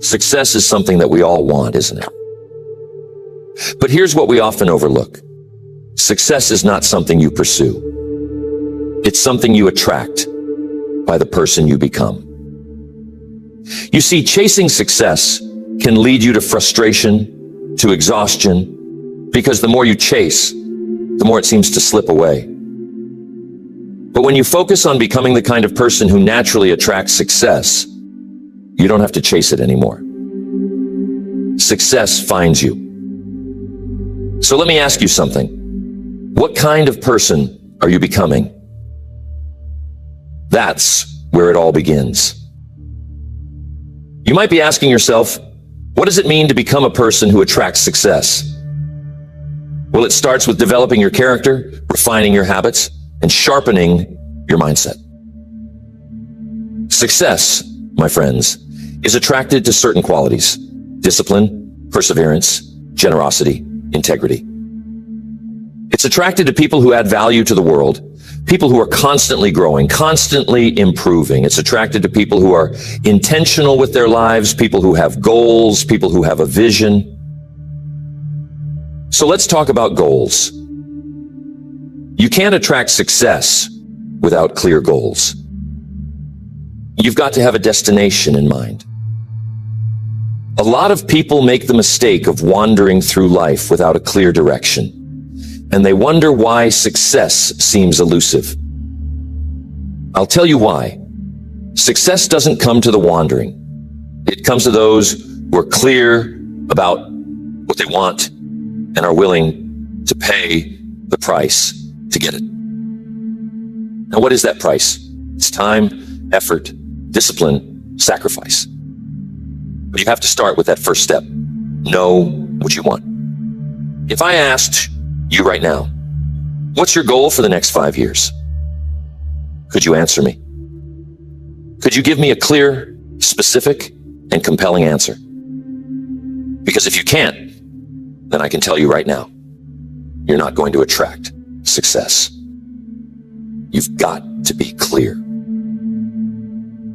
Success is something that we all want, isn't it? But here's what we often overlook. Success is not something you pursue. It's something you attract by the person you become. You see, chasing success can lead you to frustration, to exhaustion, because the more you chase, the more it seems to slip away. But when you focus on becoming the kind of person who naturally attracts success, you don't have to chase it anymore. Success finds you. So let me ask you something. What kind of person are you becoming? That's where it all begins. You might be asking yourself, what does it mean to become a person who attracts success? Well, it starts with developing your character, refining your habits, and sharpening your mindset. Success, my friends, is attracted to certain qualities: discipline, perseverance, generosity, integrity. It's attracted to people who add value to the world, people who are constantly growing, constantly improving. It's attracted to people who are intentional with their lives, people who have goals, people who have a vision. So let's talk about goals. You can't attract success without clear goals. You've got to have a destination in mind. A lot of people make the mistake of wandering through life without a clear direction, and they wonder why success seems elusive. I'll tell you why. Success doesn't come to the wandering. It comes to those who are clear about what they want and are willing to pay the price to get it. Now, what is that price? It's time, effort, discipline, sacrifice. But you have to start with that first step. Know what you want. If I asked you right now, what's your goal for the next 5 years? Could you answer me? Could you give me a clear, specific, and compelling answer? Because if you can't, then I can tell you right now, you're not going to attract success. You've got to be clear.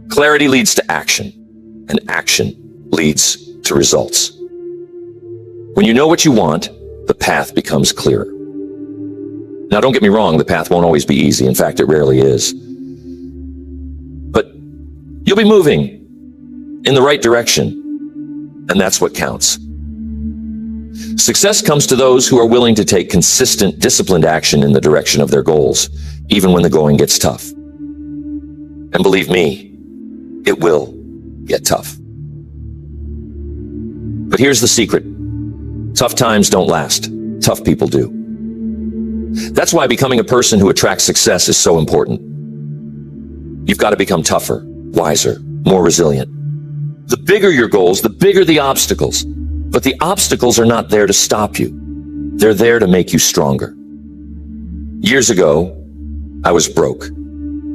Clarity leads to action, and action leads to results. When you know what you want, the path becomes clearer. Now, don't get me wrong, the path won't always be easy. In fact, it rarely is. But you'll be moving in the right direction, and that's what counts. Success comes to those who are willing to take consistent, disciplined action in the direction of their goals, even when the going gets tough. And believe me, it will get tough. But here's the secret. Tough times don't last. Tough people do. That's why becoming a person who attracts success is so important. You've got to become tougher, wiser, more resilient. The bigger your goals, the bigger the obstacles. But the obstacles are not there to stop you. They're there to make you stronger. Years ago, I was broke.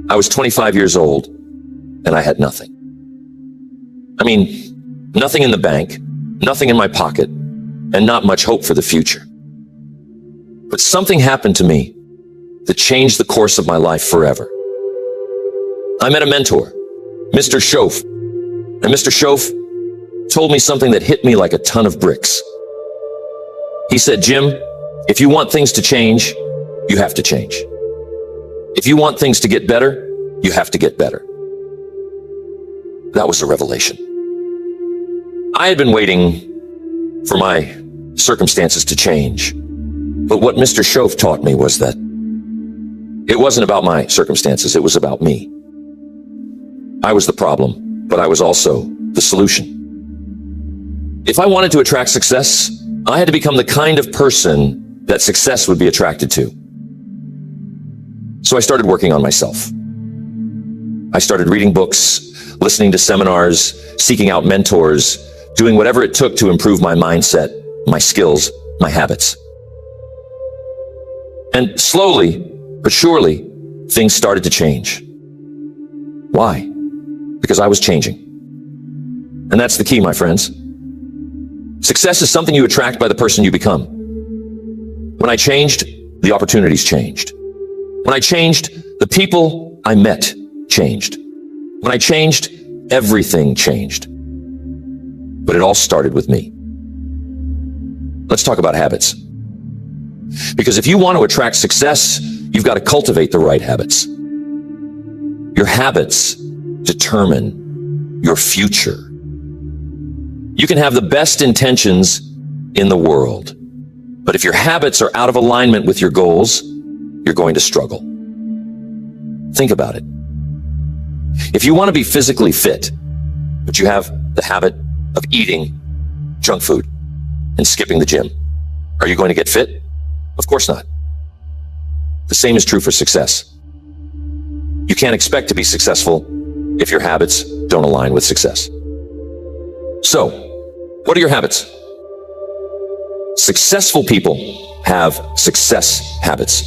I was 25 years old, and I had nothing. I mean, nothing in the bank, nothing in my pocket, and not much hope for the future. But something happened to me that changed the course of my life forever. I met a mentor, Mr. Schoaf, and Mr. Schoaf told me something that hit me like a ton of bricks. He said, Jim, if you want things to change, you have to change. If you want things to get better, you have to get better. That was a revelation. I had been waiting for my circumstances to change. But what Mr. Schoaf taught me was that it wasn't about my circumstances, it was about me. I was the problem, but I was also the solution. If I wanted to attract success, I had to become the kind of person that success would be attracted to. So I started working on myself. I started reading books, listening to seminars, seeking out mentors, doing whatever it took to improve my mindset, my skills, my habits. And slowly, but surely, things started to change. Why? Because I was changing. And that's the key, my friends. Success is something you attract by the person you become. When I changed, the opportunities changed. When I changed, the people I met changed. When I changed, everything changed. but it all started with me. Let's talk about habits. Because if you want to attract success, you've got to cultivate the right habits. Your habits determine your future. You can have the best intentions in the world, but if your habits are out of alignment with your goals, you're going to struggle. Think about it. If you want to be physically fit, but you have the habit of eating junk food and skipping the gym, are you going to get fit? Of course not. The same is true for success. You can't expect to be successful if your habits don't align with success. So, what are your habits? Successful people have success habits.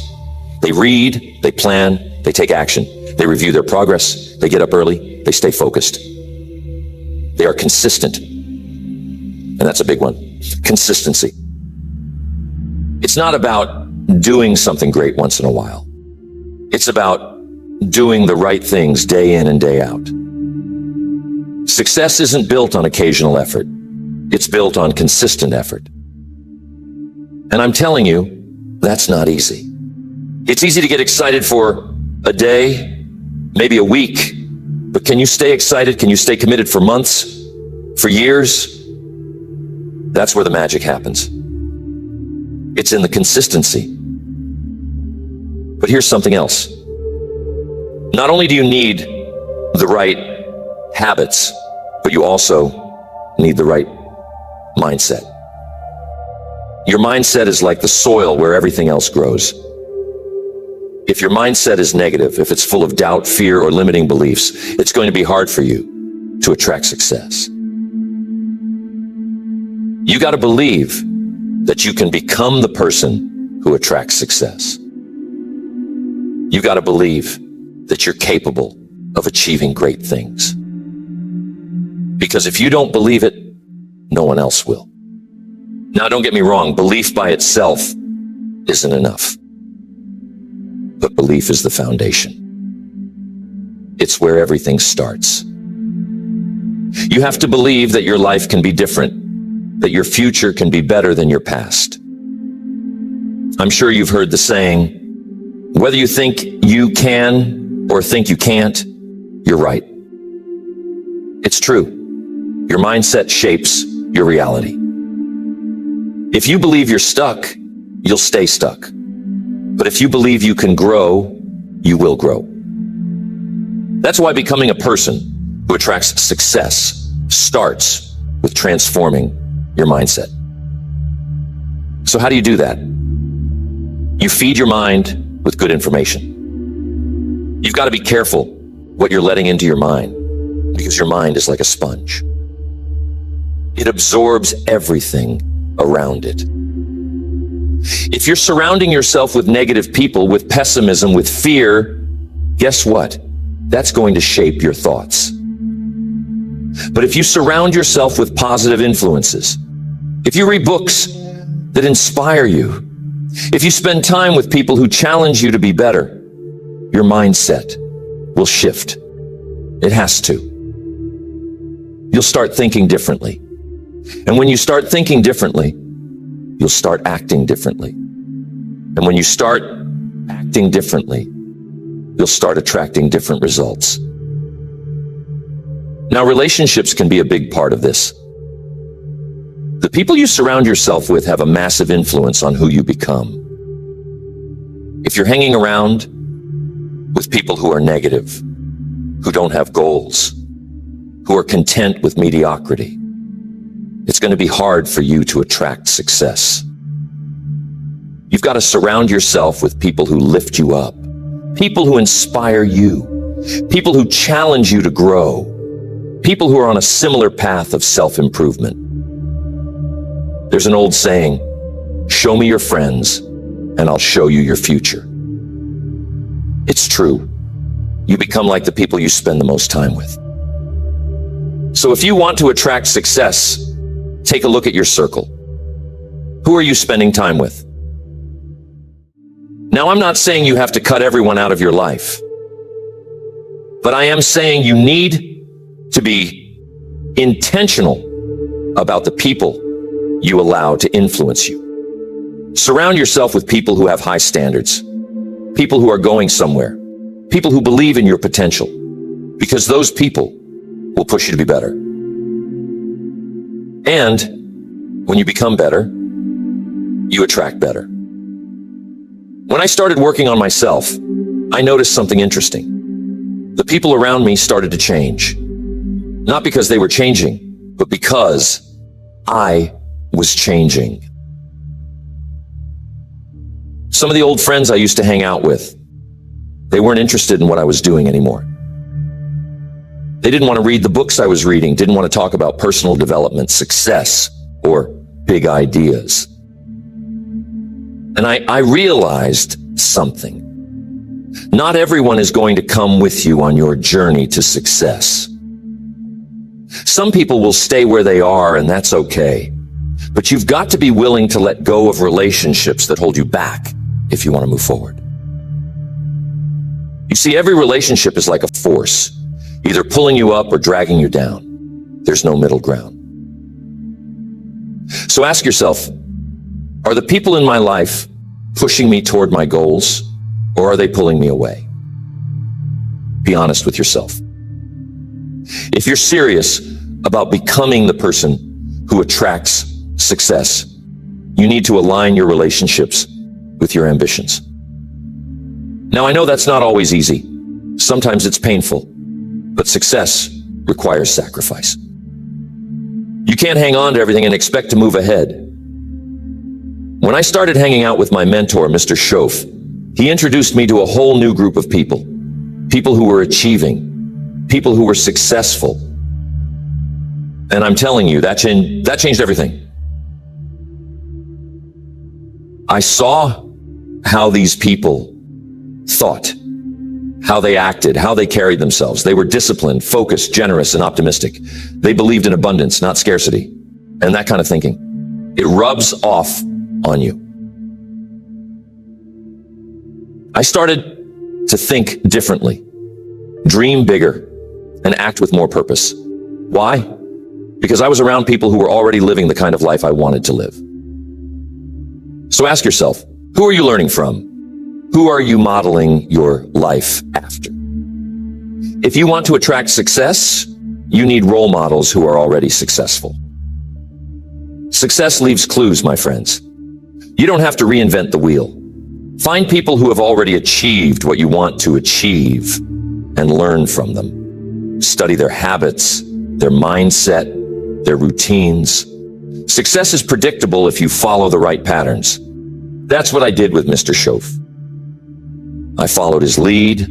They read, they plan, they take action. They review their progress, they get up early, they stay focused. They are consistent. And that's a big one. Consistency. It's not about doing something great once in a while. It's about doing the right things day in and day out. Success isn't built on occasional effort. It's built on consistent effort. And I'm telling you, that's not easy. It's easy to get excited for a day, maybe a week, but can you stay excited? Can you stay committed for months, for years? That's where the magic happens. It's in the consistency. But here's something else. Not only do you need the right habits, but you also need the right mindset. Your mindset is like the soil where everything else grows. If your mindset is negative, if it's full of doubt, fear, or limiting beliefs, it's going to be hard for you to attract success. You got to believe that you can become the person who attracts success. You got to believe that you're capable of achieving great things. Because if you don't believe it, no one else will. Now, don't get me wrong, belief by itself isn't enough. But belief is the foundation. It's where everything starts. You have to believe that your life can be different, that your future can be better than your past. I'm sure you've heard the saying, whether you think you can or think you can't, you're right. It's true. Your mindset shapes your reality. If you believe you're stuck, you'll stay stuck. But if you believe you can grow, you will grow. That's why becoming a person who attracts success starts with transforming your mindset. So how do you do that? You feed your mind with good information. You've got to be careful what you're letting into your mind, because your mind is like a sponge. It absorbs everything around it. If you're surrounding yourself with negative people, with pessimism, with fear, guess what? That's going to shape your thoughts. But if you surround yourself with positive influences, if you read books that inspire you, if you spend time with people who challenge you to be better, your mindset will shift. It has to. You'll start thinking differently. And when you start thinking differently, you'll start acting differently. And when you start acting differently, you'll start attracting different results. Now, relationships can be a big part of this. The people you surround yourself with have a massive influence on who you become. If you're hanging around with people who are negative, who don't have goals, who are content with mediocrity, it's going to be hard for you to attract success. You've got to surround yourself with people who lift you up, people who inspire you, people who challenge you to grow, people who are on a similar path of self-improvement. There's an old saying, show me your friends and I'll show you your future. It's true. You become like the people you spend the most time with. So if you want to attract success, take a look at your circle. Who are you spending time with? Now, I'm not saying you have to cut everyone out of your life, but I am saying you need to be intentional about the people you allow to influence you. Surround yourself with people who have high standards, people who are going somewhere, people who believe in your potential, because those people will push you to be better. And when you become better, you attract better. When I started working on myself, I noticed something interesting. The people around me started to change. Not because they were changing, but because I was changing. Some of the old friends I used to hang out with, they weren't interested in what I was doing anymore. They didn't want to read the books I was reading, didn't want to talk about personal development, success, or big ideas. And I realized something. Not everyone is going to come with you on your journey to success. Some people will stay where they are, and that's okay. But you've got to be willing to let go of relationships that hold you back if you want to move forward. You see, every relationship is like a force, either pulling you up or dragging you down. There's no middle ground. So ask yourself, are the people in my life pushing me toward my goals, or are they pulling me away? Be honest with yourself. If you're serious about becoming the person who attracts success, you need to align your relationships with your ambitions. Now, I know that's not always easy. Sometimes it's painful, but success requires sacrifice. You can't hang on to everything and expect to move ahead. When I started hanging out with my mentor, Mr. Schoaf, he introduced me to a whole new group of people. People who were achieving, people who were successful. And I'm telling you, that changed everything. I saw how these people thought, how they acted, how they carried themselves. They were disciplined, focused, generous, and optimistic. They believed in abundance, not scarcity. And that kind of thinking, it rubs off on you. I started to think differently, dream bigger, and act with more purpose. Why? Because I was around people who were already living the kind of life I wanted to live. So ask yourself, who are you learning from? Who are you modeling your life after? If you want to attract success, you need role models who are already successful. Success leaves clues, my friends. You don't have to reinvent the wheel. Find people who have already achieved what you want to achieve and learn from them. Study their habits, their mindset, their routines. Success is predictable if you follow the right patterns. That's what I did with Mr. Schoaf. I followed his lead,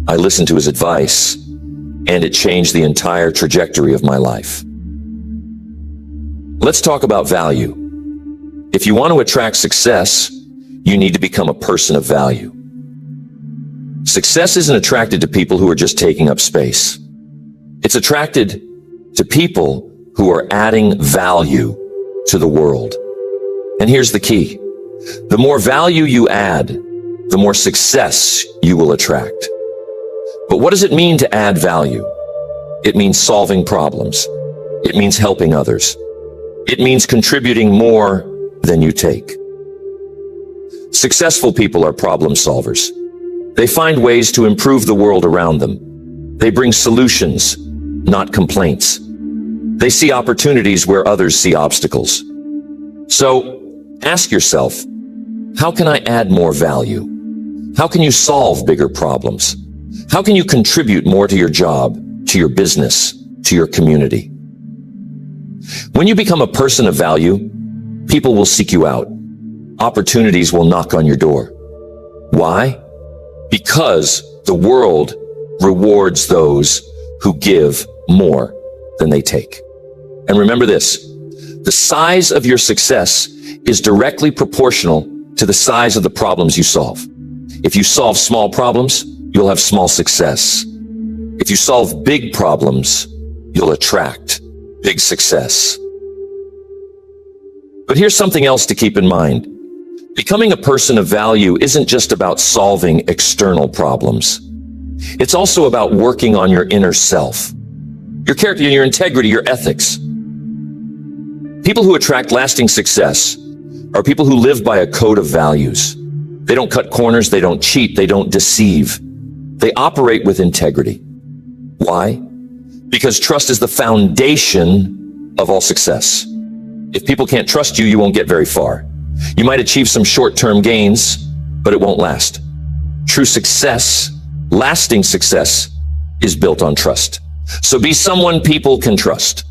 I listened to his advice, and it changed the entire trajectory of my life. Let's talk about value. If you want to attract success, you need to become a person of value. Success isn't attracted to people who are just taking up space. It's attracted to people who are adding value to the world. And here's the key. The more value you add, the more success you will attract. But what does it mean to add value? It means solving problems. It means helping others. It means contributing more than you take. Successful people are problem solvers. They find ways to improve the world around them. They bring solutions, not complaints. They see opportunities where others see obstacles. So ask yourself, how can I add more value? How can you solve bigger problems? How can you contribute more to your job, to your business, to your community? When you become a person of value, people will seek you out. Opportunities will knock on your door. Why? Because the world rewards those who give more than they take. And remember this, the size of your success is directly proportional to the size of the problems you solve. If you solve small problems, you'll have small success. If you solve big problems, you'll attract big success. But here's something else to keep in mind. Becoming a person of value isn't just about solving external problems. It's also about working on your inner self, your character, your integrity, your ethics. People who attract lasting success are people who live by a code of values. They don't cut corners, they don't cheat, they don't deceive. They operate with integrity. Why? Because trust is the foundation of all success. If people can't trust you, you won't get very far. You might achieve some short-term gains, but it won't last. True success, lasting success, is built on trust. So be someone people can trust.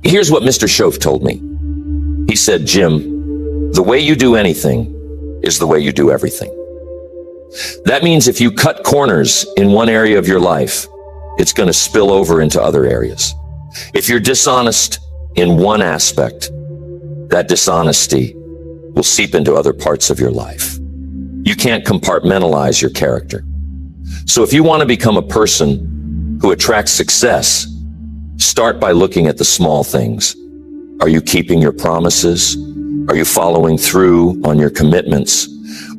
Here's what Mr. Shoaff told me. He said, Jim, the way you do anything is the way you do everything. That means if you cut corners in one area of your life, it's going to spill over into other areas. If you're dishonest in one aspect, that dishonesty will seep into other parts of your life. You can't compartmentalize your character. So if you want to become a person who attracts success, start by looking at the small things. Are you keeping your promises? Are you following through on your commitments?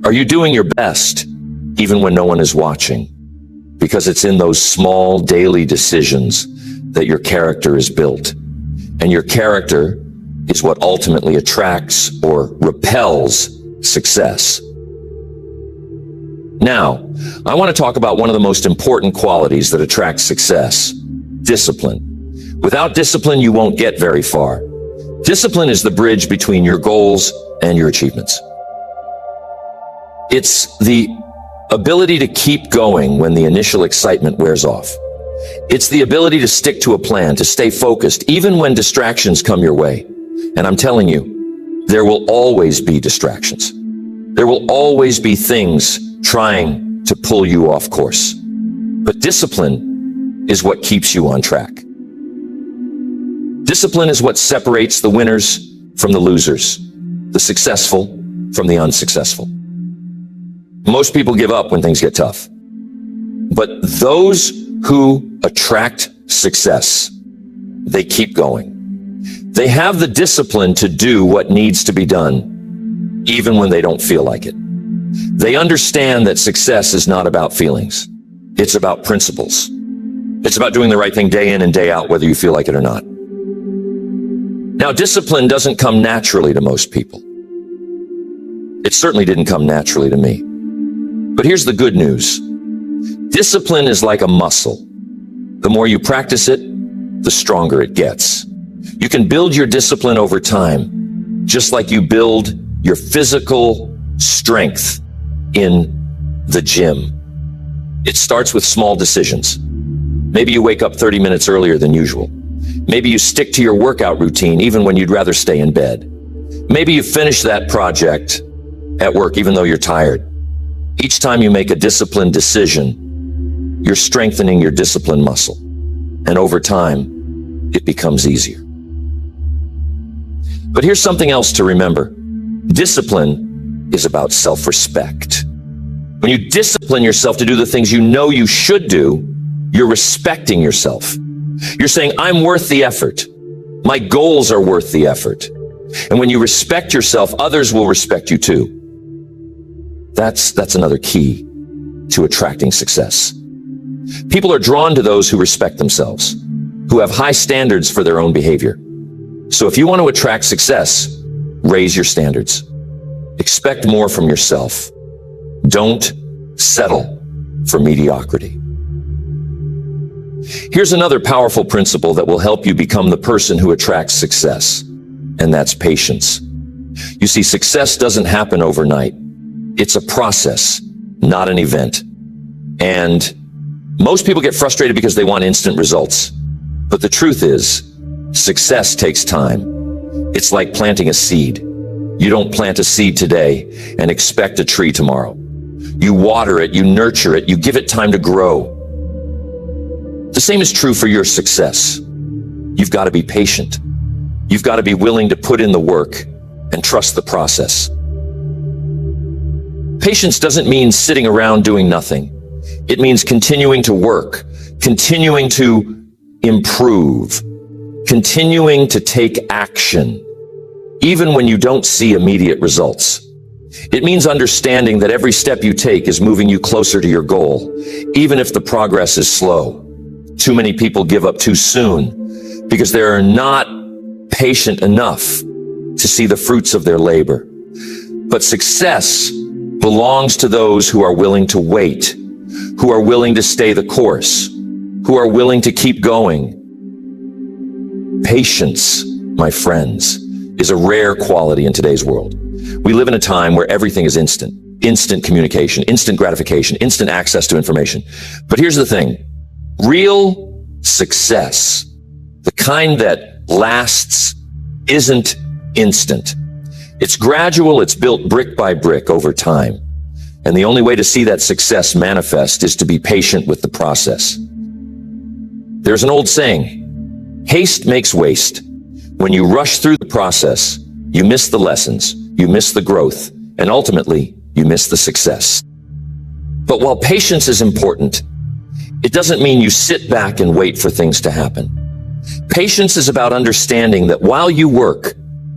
Are you doing your best, even when no one is watching? Because it's in those small daily decisions that your character is built. And your character is what ultimately attracts or repels success. Now, I want to talk about one of the most important qualities that attracts success: discipline. Without discipline, you won't get very far. Discipline is the bridge between your goals and your achievements. It's the ability to keep going when the initial excitement wears off. It's the ability to stick to a plan, to stay focused, even when distractions come your way. And I'm telling you, there will always be distractions. There will always be things trying to pull you off course. But discipline is what keeps you on track. Discipline is what separates the winners from the losers, the successful from the unsuccessful. Most people give up when things get tough. But those who attract success, they keep going. They have the discipline to do what needs to be done, even when they don't feel like it. They understand that success is not about feelings. It's about principles. It's about doing the right thing day in and day out, whether you feel like it or not. Now, discipline doesn't come naturally to most people. It certainly didn't come naturally to me. But here's the good news. Discipline is like a muscle. The more you practice it, the stronger it gets. You can build your discipline over time, just like you build your physical strength in the gym. It starts with small decisions. Maybe you wake up 30 minutes earlier than usual. Maybe you stick to your workout routine even when you'd rather stay in bed. Maybe you finish that project at work even though you're tired. Each time you make a disciplined decision, you're strengthening your discipline muscle. And over time, it becomes easier. But here's something else to remember. Discipline is about self-respect. When you discipline yourself to do the things you know you should do, you're respecting yourself. You're saying, I'm worth the effort. My goals are worth the effort. And when you respect yourself, others will respect you too. That's another key to attracting success. People are drawn to those who respect themselves, who have high standards for their own behavior. So if you want to attract success, raise your standards. Expect more from yourself. Don't settle for mediocrity. Here's another powerful principle that will help you become the person who attracts success, and that's patience. You see, success doesn't happen overnight. It's a process, not an event. And most people get frustrated because they want instant results. But the truth is, success takes time. It's like planting a seed. You don't plant a seed today and expect a tree tomorrow. You water it, you nurture it, you give it time to grow. The same is true for your success. You've got to be patient. You've got to be willing to put in the work and trust the process. Patience doesn't mean sitting around doing nothing. It means continuing to work, continuing to improve, continuing to take action, even when you don't see immediate results. It means understanding that every step you take is moving you closer to your goal, even if the progress is slow. Too many people give up too soon because there are not patient enough to see the fruits of their labor. But success belongs to those who are willing to wait, who are willing to stay the course, who are willing to keep going. Patience, my friends, is a rare quality in today's world. We live in a time where everything is instant. Instant communication, instant gratification, instant access to information. But here's the thing. Real success, the kind that lasts, isn't instant. It's gradual, it's built brick by brick over time. And the only way to see that success manifest is to be patient with the process. There's an old saying, haste makes waste. When you rush through the process, you miss the lessons, you miss the growth, and ultimately, you miss the success. But while patience is important, it doesn't mean you sit back and wait for things to happen. Patience is about understanding that while you work,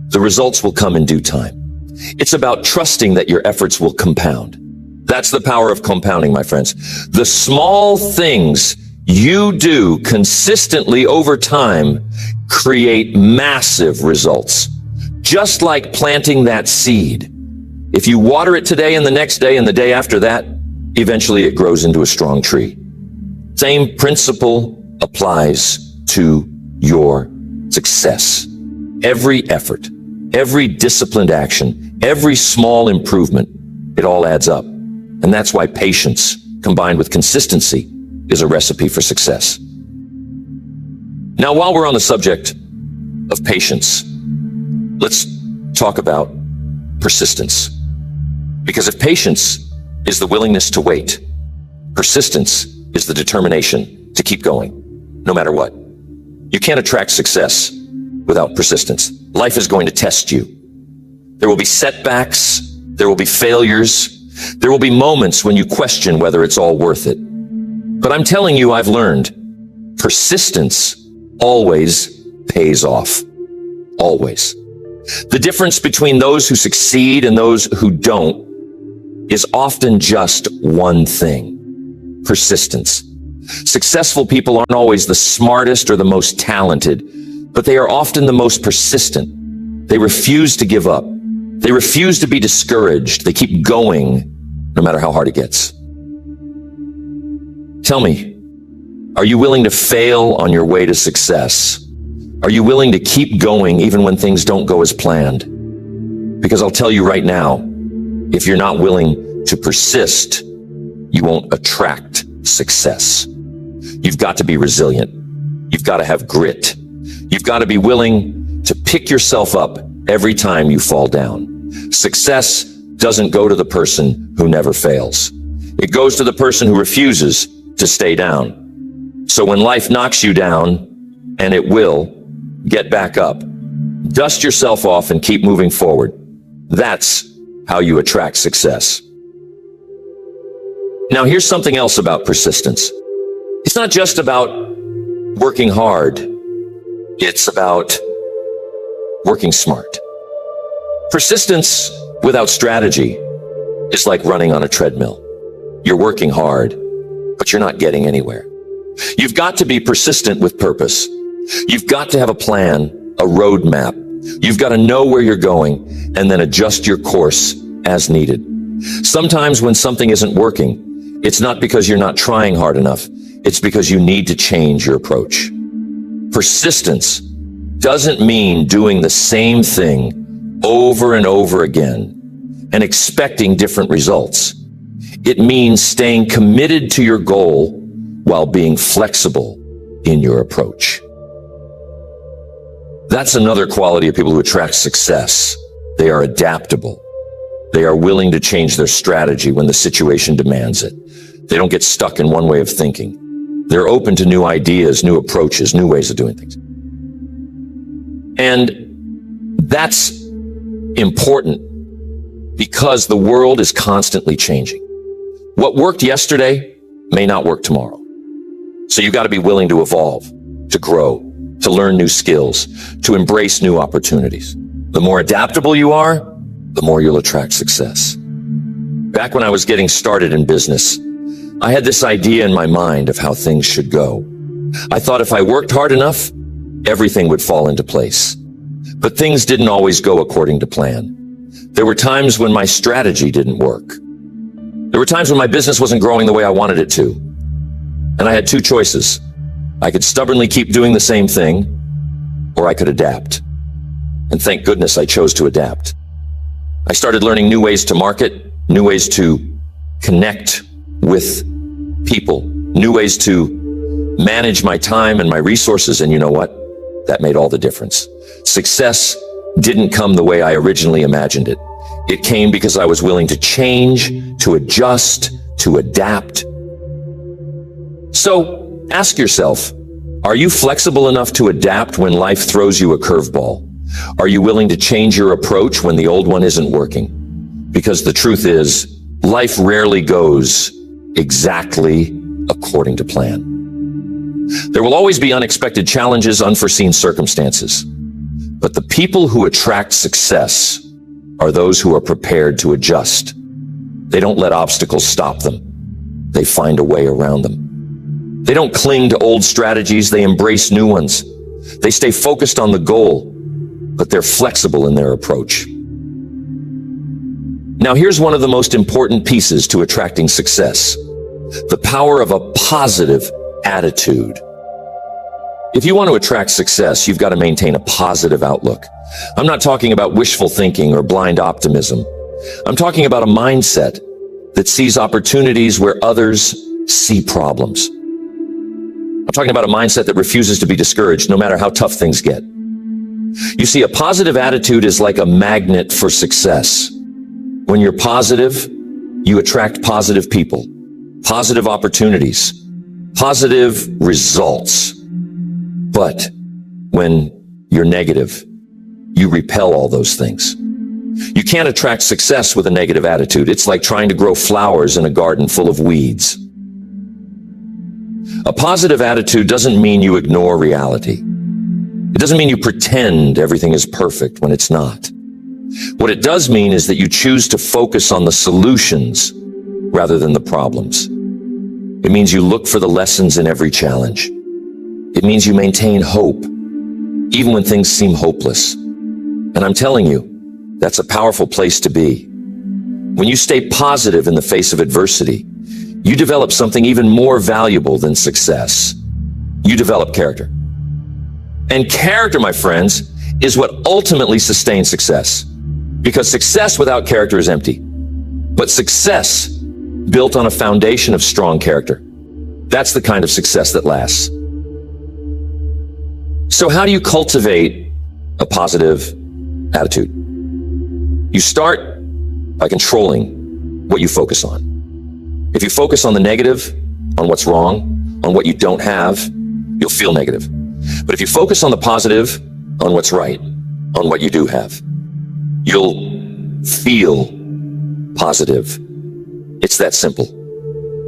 the results will come in due time. It's about trusting that your efforts will compound. That's the power of compounding, my friends. The small things you do consistently over time create massive results. Just like planting that seed. If you water it today and the next day and the day after that, eventually it grows into a strong tree. Same principle applies to your success. Every effort, every disciplined action, every small improvement, it all adds up. And that's why patience, combined with consistency, is a recipe for success. Now, while we're on the subject of patience, let's talk about persistence. Because if patience is the willingness to wait, persistence is the determination to keep going, no matter what. You can't attract success without persistence. Life is going to test you. There will be setbacks. There will be failures. There will be moments when you question whether it's all worth it. But I'm telling you, I've learned persistence always pays off. Always. The difference between those who succeed and those who don't is often just one thing: persistence. Successful people aren't always the smartest or the most talented, but they are often the most persistent. They refuse to give up. They refuse to be discouraged. They keep going no matter how hard it gets. Tell me, are you willing to fail on your way to success? Are you willing to keep going even when things don't go as planned? Because I'll tell you right now, if you're not willing to persist, you won't attract success. You've got to be resilient. You've got to have grit. You've got to be willing to pick yourself up every time you fall down. Success doesn't go to the person who never fails. It goes to the person who refuses to stay down. So when life knocks you down, and it will, get back up. Dust yourself off and keep moving forward. That's how you attract success. Now, here's something else about persistence. It's not just about working hard. It's about working smart. Persistence without strategy is like running on a treadmill. You're working hard, but you're not getting anywhere. You've got to be persistent with purpose. You've got to have a plan, a roadmap. You've got to know where you're going and then adjust your course as needed. Sometimes when something isn't working, it's not because you're not trying hard enough. It's because you need to change your approach. Persistence doesn't mean doing the same thing over and over again and expecting different results. It means staying committed to your goal while being flexible in your approach. That's another quality of people who attract success. They are adaptable. They are willing to change their strategy when the situation demands it. They don't get stuck in one way of thinking. They're open to new ideas, new approaches, new ways of doing things. And that's important because the world is constantly changing. What worked yesterday may not work tomorrow. So you've got to be willing to evolve, to grow, to learn new skills, to embrace new opportunities. The more adaptable you are, the more you'll attract success. Back when I was getting started in business, I had this idea in my mind of how things should go. I thought if I worked hard enough, everything would fall into place. But things didn't always go according to plan. There were times when my strategy didn't work. There were times when my business wasn't growing the way I wanted it to. And I had two choices. I could stubbornly keep doing the same thing, or I could adapt. And thank goodness I chose to adapt. I started learning new ways to market, new ways to connect with people, new ways to manage my time and my resources. And you know what? That made all the difference. Success didn't come the way I originally imagined it. It came because I was willing to change, to adjust, to adapt. So ask yourself, are you flexible enough to adapt when life throws you a curveball? Are you willing to change your approach when the old one isn't working? Because the truth is, life rarely goes exactly according to plan. There will always be unexpected challenges, unforeseen circumstances. But the people who attract success are those who are prepared to adjust. They don't let obstacles stop them. They find a way around them. They don't cling to old strategies. They embrace new ones. They stay focused on the goal, but they're flexible in their approach. Now, here's one of the most important pieces to attracting success: the power of a positive attitude. If you want to attract success, you've got to maintain a positive outlook. I'm not talking about wishful thinking or blind optimism. I'm talking about a mindset that sees opportunities where others see problems. I'm talking about a mindset that refuses to be discouraged no matter how tough things get. You see, a positive attitude is like a magnet for success. When you're positive, you attract positive people, positive opportunities, positive results. But when you're negative, you repel all those things. You can't attract success with a negative attitude. It's like trying to grow flowers in a garden full of weeds. A positive attitude doesn't mean you ignore reality. It doesn't mean you pretend everything is perfect when it's not. What it does mean is that you choose to focus on the solutions rather than the problems. It means you look for the lessons in every challenge. It means you maintain hope, even when things seem hopeless. And I'm telling you, that's a powerful place to be. When you stay positive in the face of adversity, you develop something even more valuable than success. You develop character. And character, my friends, is what ultimately sustains success. Because success without character is empty. But success built on a foundation of strong character, that's the kind of success that lasts. So how do you cultivate a positive attitude? You start by controlling what you focus on. If you focus on the negative, on what's wrong, on what you don't have, you'll feel negative. But if you focus on the positive, on what's right, on what you do have, you'll feel positive. It's that simple.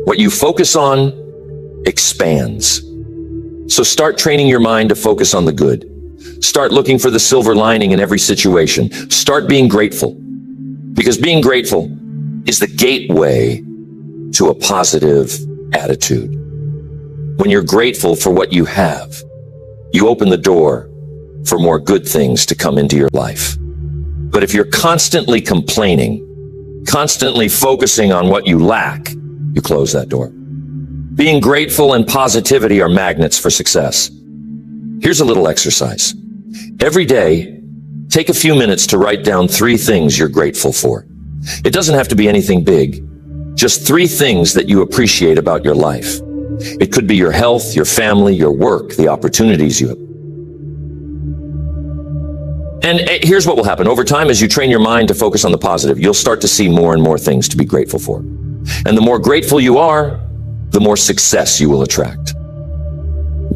What you focus on expands. So start training your mind to focus on the good. Start looking for the silver lining in every situation. Start being grateful. Because being grateful is the gateway to a positive attitude. When you're grateful for what you have, you open the door for more good things to come into your life. But if you're constantly complaining, constantly focusing on what you lack, you close that door. Being grateful and positivity are magnets for success. Here's a little exercise. Every day, take a few minutes to write down 3 things you're grateful for. It doesn't have to be anything big. Just 3 things that you appreciate about your life. It could be your health, your family, your work, the opportunities you have. And here's what will happen. Over time, as you train your mind to focus on the positive, you'll start to see more and more things to be grateful for. And the more grateful you are, the more success you will attract.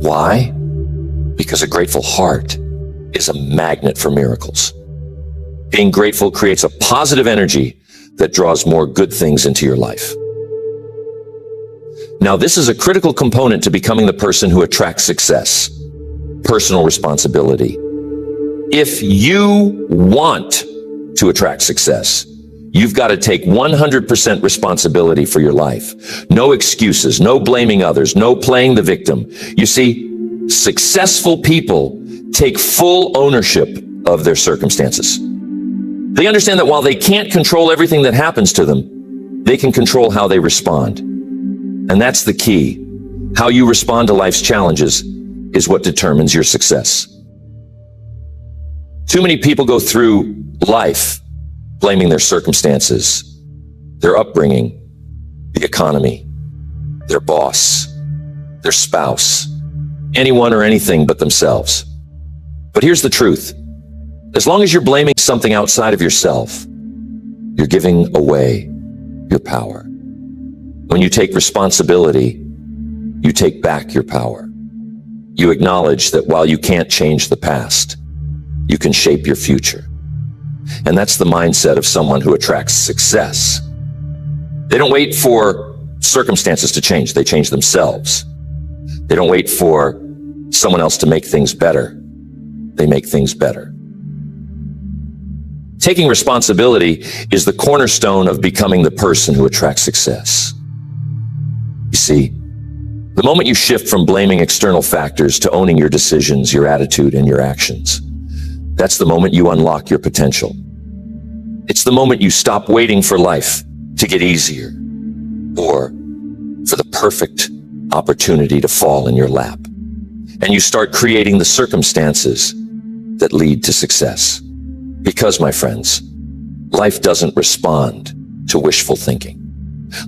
Why? Because a grateful heart is a magnet for miracles. Being grateful creates a positive energy that draws more good things into your life. Now, this is a critical component to becoming the person who attracts success: personal responsibility. If you want to attract success, you've got to take 100% responsibility for your life. No excuses, no blaming others, no playing the victim. You see, successful people take full ownership of their circumstances. They understand that while they can't control everything that happens to them, they can control how they respond. And that's the key. How you respond to life's challenges is what determines your success. Too many people go through life blaming their circumstances, their upbringing, the economy, their boss, their spouse, anyone or anything but themselves. But here's the truth. As long as you're blaming something outside of yourself, you're giving away your power. When you take responsibility, you take back your power. You acknowledge that while you can't change the past, you can shape your future. And that's the mindset of someone who attracts success. They don't wait for circumstances to change. They change themselves. They don't wait for someone else to make things better. They make things better. Taking responsibility is the cornerstone of becoming the person who attracts success. You see, the moment you shift from blaming external factors to owning your decisions, your attitude, and your actions, that's the moment you unlock your potential. It's the moment you stop waiting for life to get easier or for the perfect opportunity to fall in your lap. And you start creating the circumstances that lead to success. Because, my friends, life doesn't respond to wishful thinking.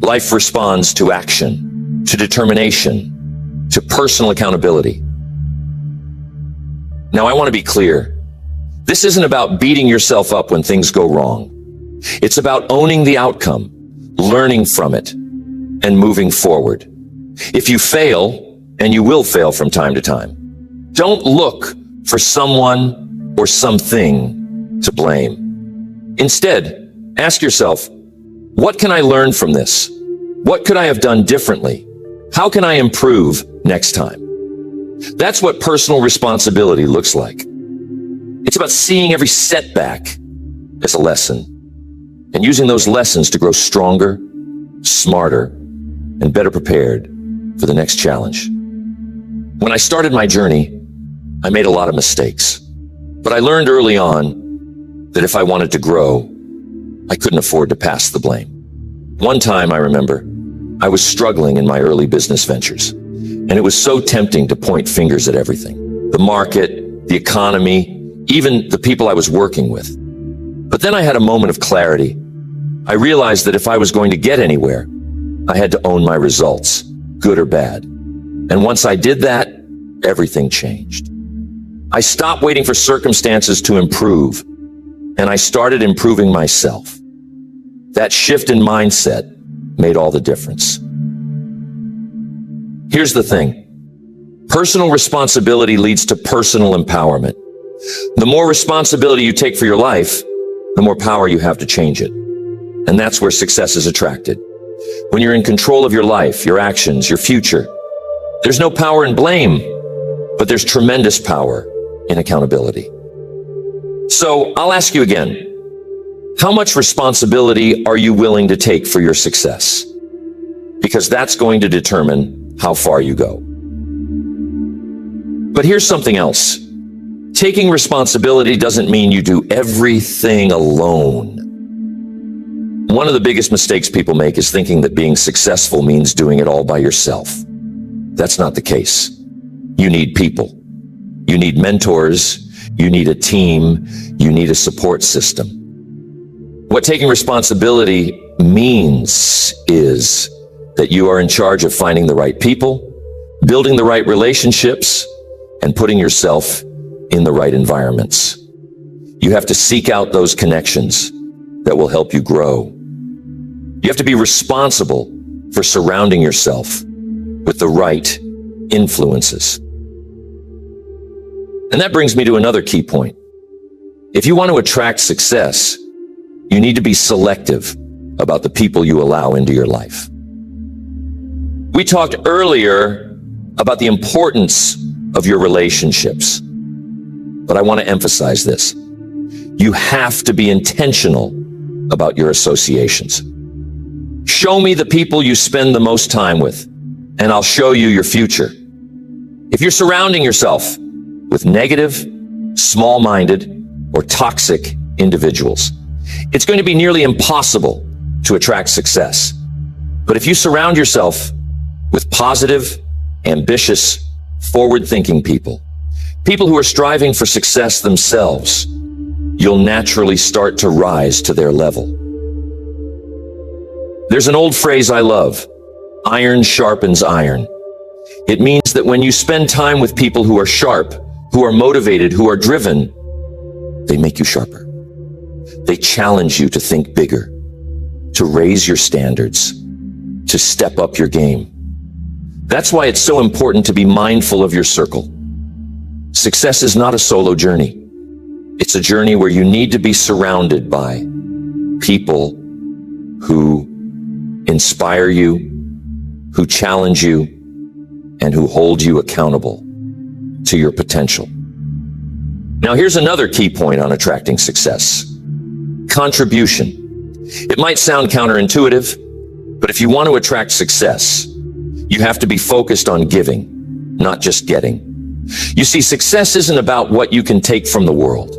Life responds to action, to determination, to personal accountability. Now, I want to be clear. This isn't about beating yourself up when things go wrong. It's about owning the outcome, learning from it, and moving forward. If you fail, and you will fail from time to time, don't look for someone or something to blame. Instead, ask yourself, what can I learn from this? What could I have done differently? How can I improve next time? That's what personal responsibility looks like. It's about seeing every setback as a lesson and using those lessons to grow stronger, smarter, and better prepared for the next challenge. When I started my journey, I made a lot of mistakes, but I learned early on that if I wanted to grow, I couldn't afford to pass the blame. One time, I remember, I was struggling in my early business ventures, and it was so tempting to point fingers at everything. The market, the economy, even the people I was working with. But then I had a moment of clarity. I realized that if I was going to get anywhere, I had to own my results, good or bad. And once I did that, everything changed. I stopped waiting for circumstances to improve, and I started improving myself. That shift in mindset made all the difference. Here's the thing. Personal responsibility leads to personal empowerment. The more responsibility you take for your life, the more power you have to change it. And that's where success is attracted. When you're in control of your life, your actions, your future, there's no power in blame, but there's tremendous power in accountability. So I'll ask you again, how much responsibility are you willing to take for your success? Because that's going to determine how far you go. But here's something else. Taking responsibility doesn't mean you do everything alone. One of the biggest mistakes people make is thinking that being successful means doing it all by yourself. That's not the case. You need people. You need mentors. You need a team. You need a support system. What taking responsibility means is that you are in charge of finding the right people, building the right relationships, and putting yourself in the right environments. You have to seek out those connections that will help you grow. You have to be responsible for surrounding yourself with the right influences. And that brings me to another key point. If you want to attract success, you need to be selective about the people you allow into your life. We talked earlier about the importance of your relationships, but I want to emphasize this. You have to be intentional about your associations. Show me the people you spend the most time with, and I'll show you your future. If you're surrounding yourself with negative, small-minded, or toxic individuals. It's going to be nearly impossible to attract success. But if you surround yourself with positive, ambitious, forward-thinking people who are striving for success themselves, you'll naturally start to rise to their level. There's an old phrase I love: iron sharpens iron. It means that when you spend time with people who are sharp, who are motivated, who are driven, they make you sharper. They challenge you to think bigger, to raise your standards, to step up your game. That's why it's so important to be mindful of your circle. Success is not a solo journey. It's a journey where you need to be surrounded by people who inspire you, who challenge you, and who hold you accountable to your potential. Now, here's another key point on attracting success: contribution. It might sound counterintuitive, but if you want to attract success, you have to be focused on giving, not just getting. You see, success isn't about what you can take from the world.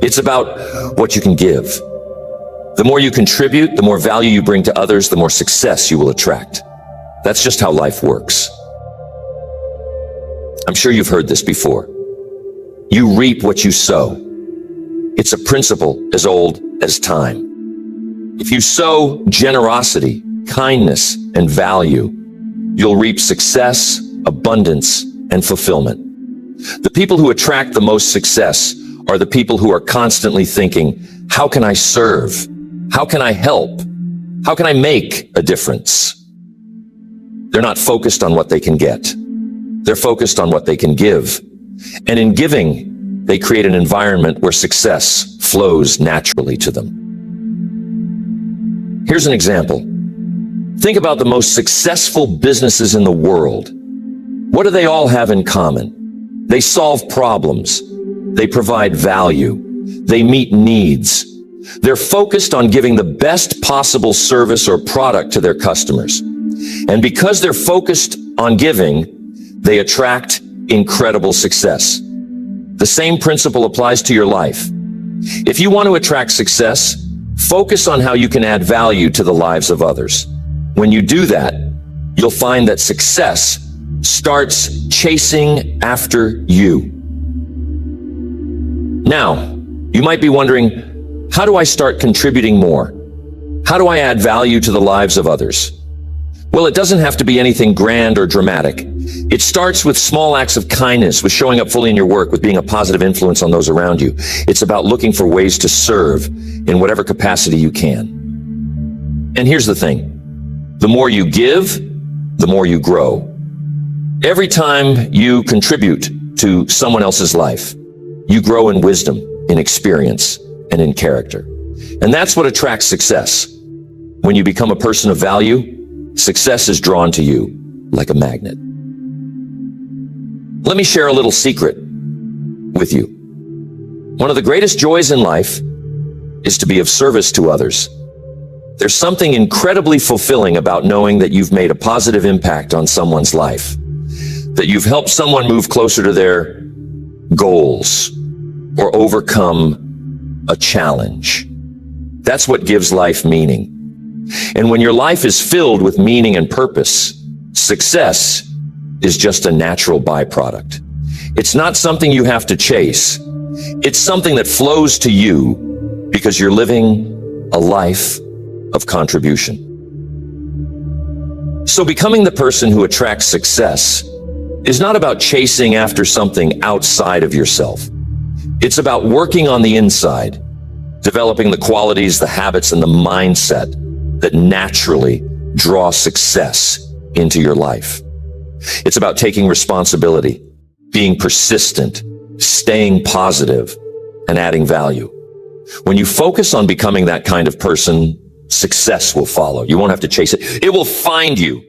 It's about what you can give. The more you contribute, the more value you bring to others, the more success you will attract. That's just how life works. I'm sure you've heard this before. You reap what you sow. It's a principle as old as time. If you sow generosity, kindness, and value, you'll reap success, abundance, and fulfillment. The people who attract the most success are the people who are constantly thinking, how can I serve? How can I help? How can I make a difference? They're not focused on what they can get. They're focused on what they can give. And in giving, they create an environment where success flows naturally to them. Here's an example. Think about the most successful businesses in the world. What do they all have in common? They solve problems. They provide value. They meet needs. They're focused on giving the best possible service or product to their customers. And because they're focused on giving, they attract incredible success. The same principle applies to your life. If you want to attract success, focus on how you can add value to the lives of others. When you do that, you'll find that success starts chasing after you. Now, you might be wondering, how do I start contributing more? How do I add value to the lives of others? Well, it doesn't have to be anything grand or dramatic. It starts with small acts of kindness, with showing up fully in your work, with being a positive influence on those around you. It's about looking for ways to serve in whatever capacity you can. And here's the thing. The more you give, the more you grow. Every time you contribute to someone else's life, you grow in wisdom, in experience, and in character. And that's what attracts success. When you become a person of value, success is drawn to you like a magnet. Let me share a little secret with you. One of the greatest joys in life is to be of service to others. There's something incredibly fulfilling about knowing that you've made a positive impact on someone's life, that you've helped someone move closer to their goals or overcome a challenge. That's what gives life meaning. And when your life is filled with meaning and purpose, success is just a natural byproduct. It's not something you have to chase. It's something that flows to you because you're living a life of contribution. So becoming the person who attracts success is not about chasing after something outside of yourself. It's about working on the inside, developing the qualities, the habits, and the mindset that naturally draw success into your life. It's about taking responsibility, being persistent, staying positive, and adding value. When you focus on becoming that kind of person, success will follow. You won't have to chase it. It will find you.